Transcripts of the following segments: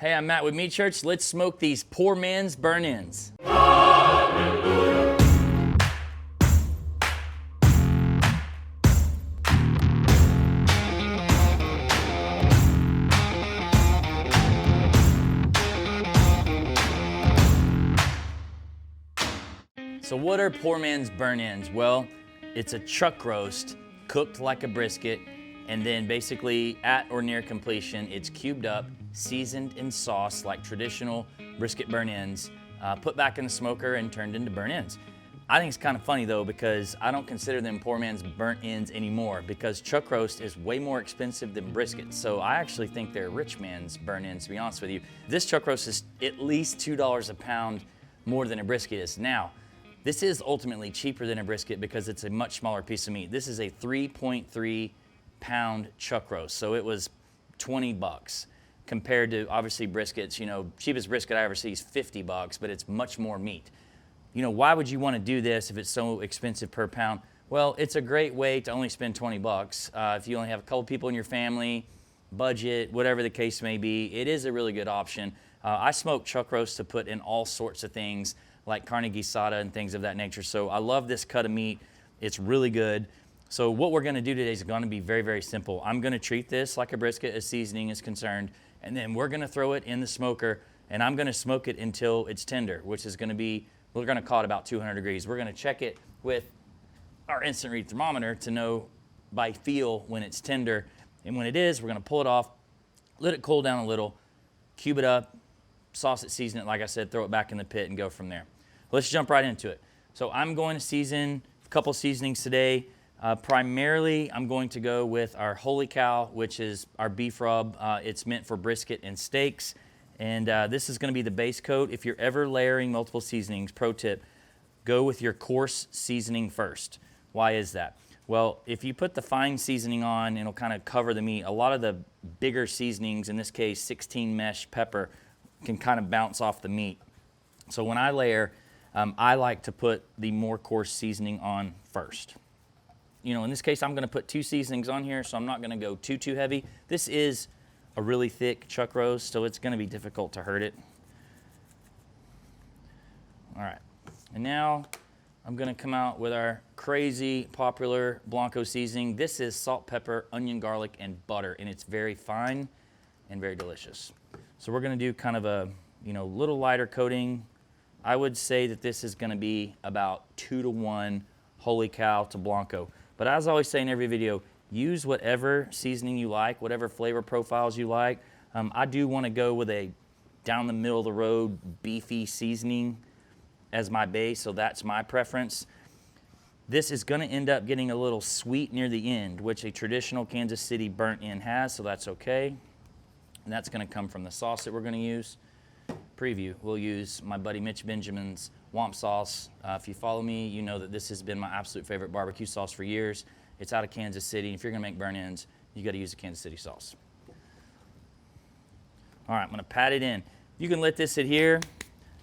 Hey, I'm Matt with Meat Church. Let's smoke these poor man's burn-ins. So what are poor man's burn-ins? Well, it's a chuck roast cooked like a brisket, and then basically at or near completion, it's cubed up, seasoned in sauce like traditional brisket burn-ins, put back in the smoker and turned into burn-ins. I think it's kind of funny though, because I don't consider them poor man's burnt-ins anymore, because chuck roast is way more expensive than brisket. So I actually think they're rich man's burn-ins, to be honest with you. This chuck roast is at least $2 a pound more than a brisket is. Now, this is ultimately cheaper than a brisket because it's a much smaller piece of meat. This is a 3.3 pound chuck roast, so it was 20 bucks compared to obviously briskets. You know, cheapest brisket I ever see is 50 bucks, but it's much more meat. You know, why would you want to do this if it's so expensive per pound? Well, it's a great way to only spend 20 bucks. If you only have a couple people in your family, budget, whatever the case may be, it is a really good option. I smoke chuck roast to put in all sorts of things like carne asada and things of that nature. So I love this cut of meat. It's really good. So what we're gonna do today is gonna be very, very simple. I'm gonna treat this like a brisket as seasoning is concerned, and then we're gonna throw it in the smoker, and I'm gonna smoke it until it's tender, which is gonna be, we're gonna call it about 200 degrees. We're gonna check it with our instant read thermometer to know by feel when it's tender. And when it is, we're gonna pull it off, let it cool down a little, cube it up, sauce it, season it, like I said, throw it back in the pit and go from there. Let's jump right into it. So I'm going to season a couple seasonings today. Primarily, I'm going to go with our Holy Cow, which is our beef rub. It's meant for brisket and steaks. And this is gonna be the base coat. If you're ever layering multiple seasonings, pro tip, go with your coarse seasoning first. Why is that? Well, if you put the fine seasoning on, it'll kind of cover the meat. A lot of the bigger seasonings, in this case, 16 mesh pepper, can kind of bounce off the meat. So when I layer, I like to put the more coarse seasoning on first. You know, in this case, I'm gonna put 2 seasonings on here, so I'm not gonna go too heavy. This is a really thick chuck roast, so it's gonna be difficult to hurt it. All right, and now I'm gonna come out with our crazy popular Blanco seasoning. This is salt, pepper, onion, garlic, and butter, and it's very fine and very delicious. So we're gonna do kind of a, you know, little lighter coating. I would say that this is gonna be about 2 to 1 Holy Cow to Blanco. But as I always say in every video, use whatever seasoning you like, whatever flavor profiles you like. I do wanna go with a down the middle of the road beefy seasoning as my base, so that's my preference. This is gonna end up getting a little sweet near the end, which a traditional Kansas City burnt-in has, so that's okay. And that's gonna come from the sauce that we're gonna use. Preview, we'll use my buddy Mitch Benjamin's Womp sauce. If you follow me, you know that this has been my absolute favorite barbecue sauce for years. It's out of Kansas City. If you're gonna make burn-ins, you gotta use the Kansas City sauce. All right, I'm gonna pat it in. You can let this sit here.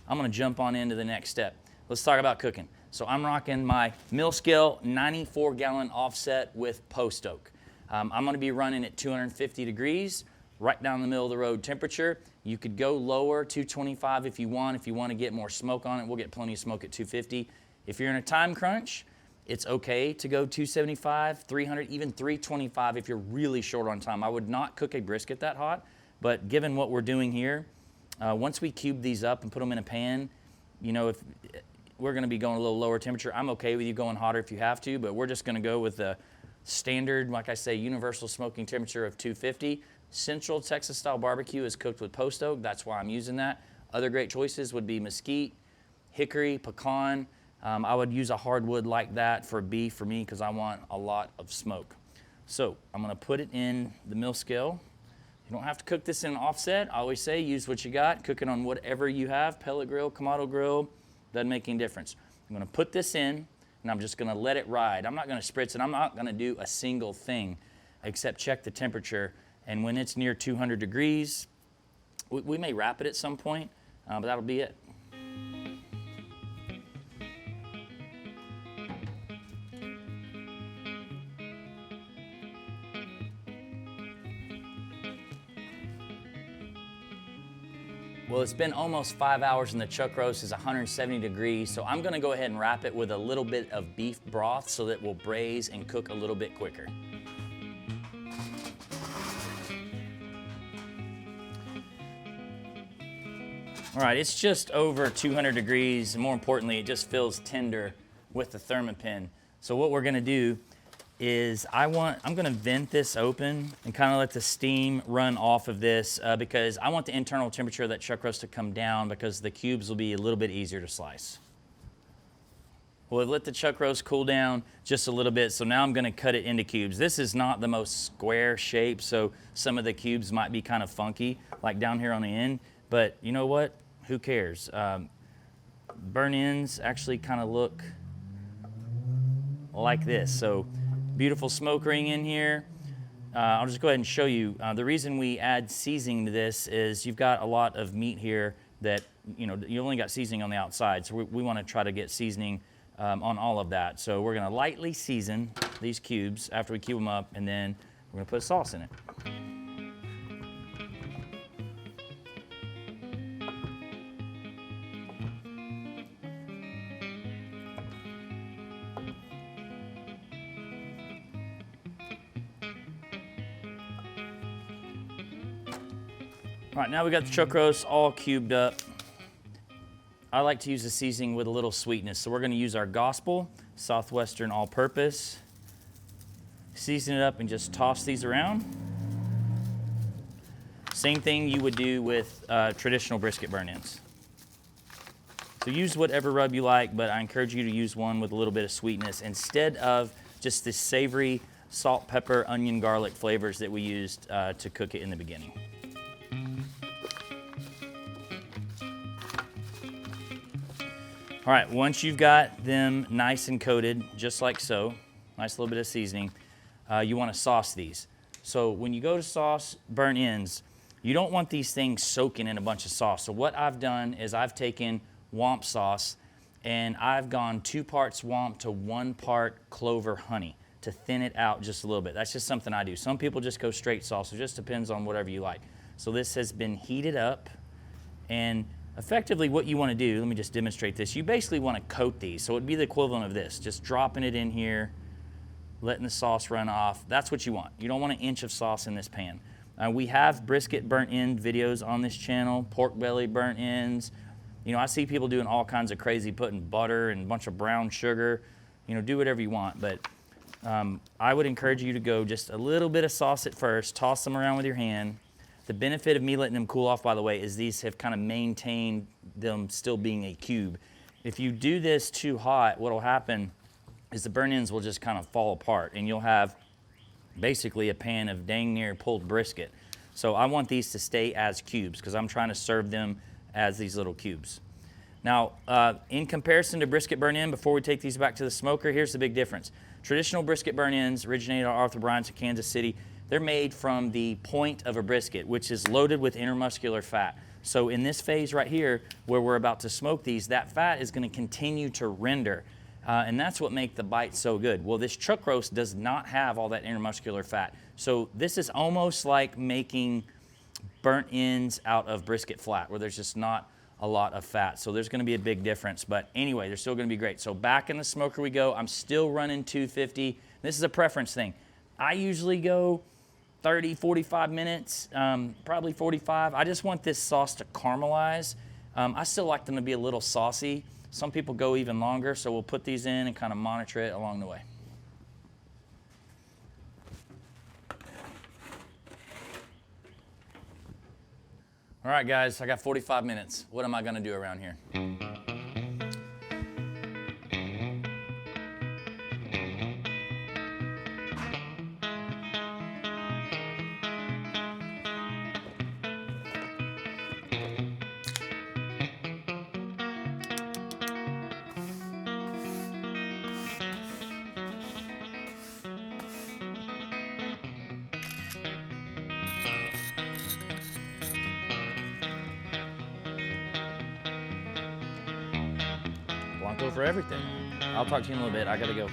I'm gonna jump on into the next step. Let's talk about cooking. So I'm rocking my mill scale 94-gallon offset with post oak. I'm gonna be running at 250 degrees, right down the middle of the road temperature. You could go lower, 225 if you want. If you want to get more smoke on it, we'll get plenty of smoke at 250. If you're in a time crunch, it's okay to go 275, 300, even 325 if you're really short on time. I would not cook a brisket that hot, but given what we're doing here, once we cube these up and put them in a pan, you know, if we're gonna be going a little lower temperature, I'm okay with you going hotter if you have to, but we're just gonna go with the standard, like I say, universal smoking temperature of 250. Central Texas style barbecue is cooked with post oak. That's why I'm using that. Other great choices would be mesquite, hickory, pecan. I would use a hardwood like that for beef for me because I want a lot of smoke. So I'm gonna put it in the mill scale. You don't have to cook this in an offset. I always say use what you got. Cook it on whatever you have, pellet grill, Kamado grill, doesn't make any difference. I'm gonna put this in and I'm just gonna let it ride. I'm not gonna spritz it. I'm not gonna do a single thing except check the temperature. And when it's near 200 degrees, we may wrap it at some point, but that'll be it. Well, it's been almost 5 hours and the chuck roast is 170 degrees, so I'm gonna go ahead and wrap it with a little bit of beef broth so that it will braise and cook a little bit quicker. All right, it's just over 200 degrees, and more importantly, it just feels tender with the Thermopin. So what we're gonna do is I'm gonna vent this open and kind of let the steam run off of this because I want the internal temperature of that chuck roast to come down because the cubes will be a little bit easier to slice. Well, I've let the chuck roast cool down just a little bit, so now I'm gonna cut it into cubes. This is not the most square shape, so some of the cubes might be kind of funky, like down here on the end, but you know what? Who cares? Burnt ends actually kind of look like this. So beautiful smoke ring in here. I'll just go ahead and show you. The reason we add seasoning to this is you've got a lot of meat here that, you know, you only got seasoning on the outside. So we want to try to get seasoning on all of that. So we're going to lightly season these cubes after we cube them up, and then we're going to put sauce in it. All right, now we got the chuck roast all cubed up. I like to use the seasoning with a little sweetness. So we're gonna use our Gospel Southwestern All-Purpose. Season it up and just toss these around. Same thing you would do with traditional brisket burnt ends. So use whatever rub you like, but I encourage you to use one with a little bit of sweetness instead of just the savory salt, pepper, onion, garlic flavors that we used to cook it in the beginning. All right, once you've got them nice and coated, just like so, nice little bit of seasoning, you want to sauce these. So when you go to sauce burnt ends, you don't want these things soaking in a bunch of sauce. So what I've done is I've taken Womp sauce and I've gone 2 parts Womp to 1 part clover honey to thin it out just a little bit. That's just something I do. Some people just go straight sauce. It just depends on whatever you like. So this has been heated up, and effectively what you want to do, let me just demonstrate this. You basically want to coat these. So it'd be the equivalent of this, just dropping it in here, letting the sauce run off. That's what you want. You don't want an inch of sauce in this pan. We have brisket burnt end videos on this channel, pork belly burnt ends. You know, I see people doing all kinds of crazy, putting butter and a bunch of brown sugar. You know, do whatever you want, but I would encourage you to go just a little bit of sauce at first, toss them around with your hand. The benefit of me letting them cool off, by the way, is these have kind of maintained them still being a cube. If you do this too hot, what will happen is the burnt ends will just kind of fall apart, and you'll have basically a pan of dang near pulled brisket. So I want these to stay as cubes because I'm trying to serve them as these little cubes. Now, in comparison to brisket burnt end, before we take these back to the smoker, here's the big difference. Traditional brisket burnt ends originated at Arthur Bryant's in Kansas City. They're made from the point of a brisket, which is loaded with intermuscular fat. So in this phase right here, where we're about to smoke these, that fat is going to continue to render. And that's what makes the bite so good. Well, this chuck roast does not have all that intermuscular fat. So this is almost like making burnt ends out of brisket flat, where there's just not a lot of fat. So there's going to be a big difference. But anyway, they're still going to be great. So back in the smoker we go. I'm still running 250. This is a preference thing. I usually go 30, 45 minutes, probably 45. I just want this sauce to caramelize. I still like them to be a little saucy. Some people go even longer, so we'll put these in and kind of monitor it along the way. All right, guys, I got 45 minutes. What am I going to do around here? Blanco for everything. I'll talk to you in a little bit. I gotta go.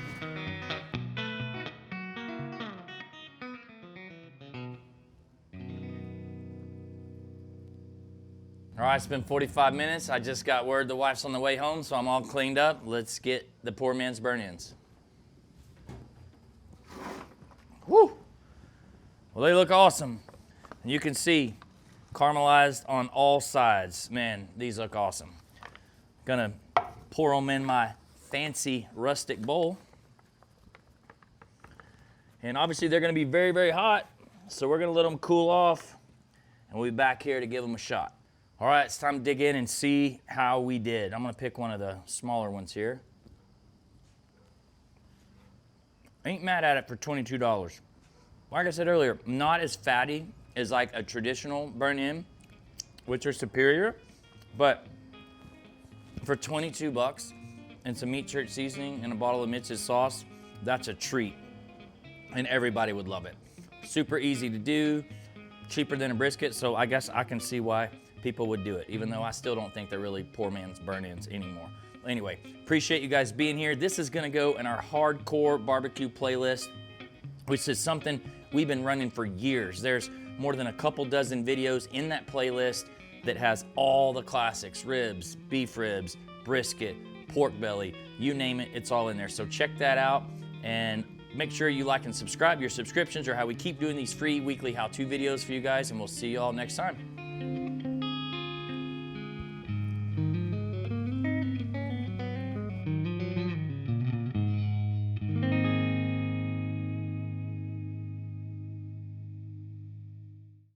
All right, it's been 45 minutes. I just got word the wife's on the way home, so I'm all cleaned up. Let's get the poor man's burn-ins. Woo! Well, they look awesome. And you can see caramelized on all sides. Man, these look awesome. Gonna pour them in my fancy rustic bowl. And obviously they're gonna be very, very hot, so we're gonna let them cool off, and we'll be back here to give them a shot. All right, it's time to dig in and see how we did. I'm gonna pick one of the smaller ones here. Ain't mad at it for $22. Like I said earlier, not as fatty as like a traditional burn-in, which are superior, but for 22 bucks and some meat church seasoning and a bottle of Mitch's sauce, that's a treat, and everybody would love it. Super easy to do, cheaper than a brisket, so I guess I can see why people would do it, even though I still don't think they're really poor man's burn-ins anymore. Anyway, appreciate you guys being here. This is gonna go in our hardcore barbecue playlist, which is something we've been running for years. There's more than a couple dozen videos in that playlist that has all the classics: ribs, beef ribs, brisket, pork belly, you name it, it's all in there. So check that out, and make sure you like and subscribe. Your subscriptions are how we keep doing these free weekly how-to videos for you guys, and we'll see you all next time.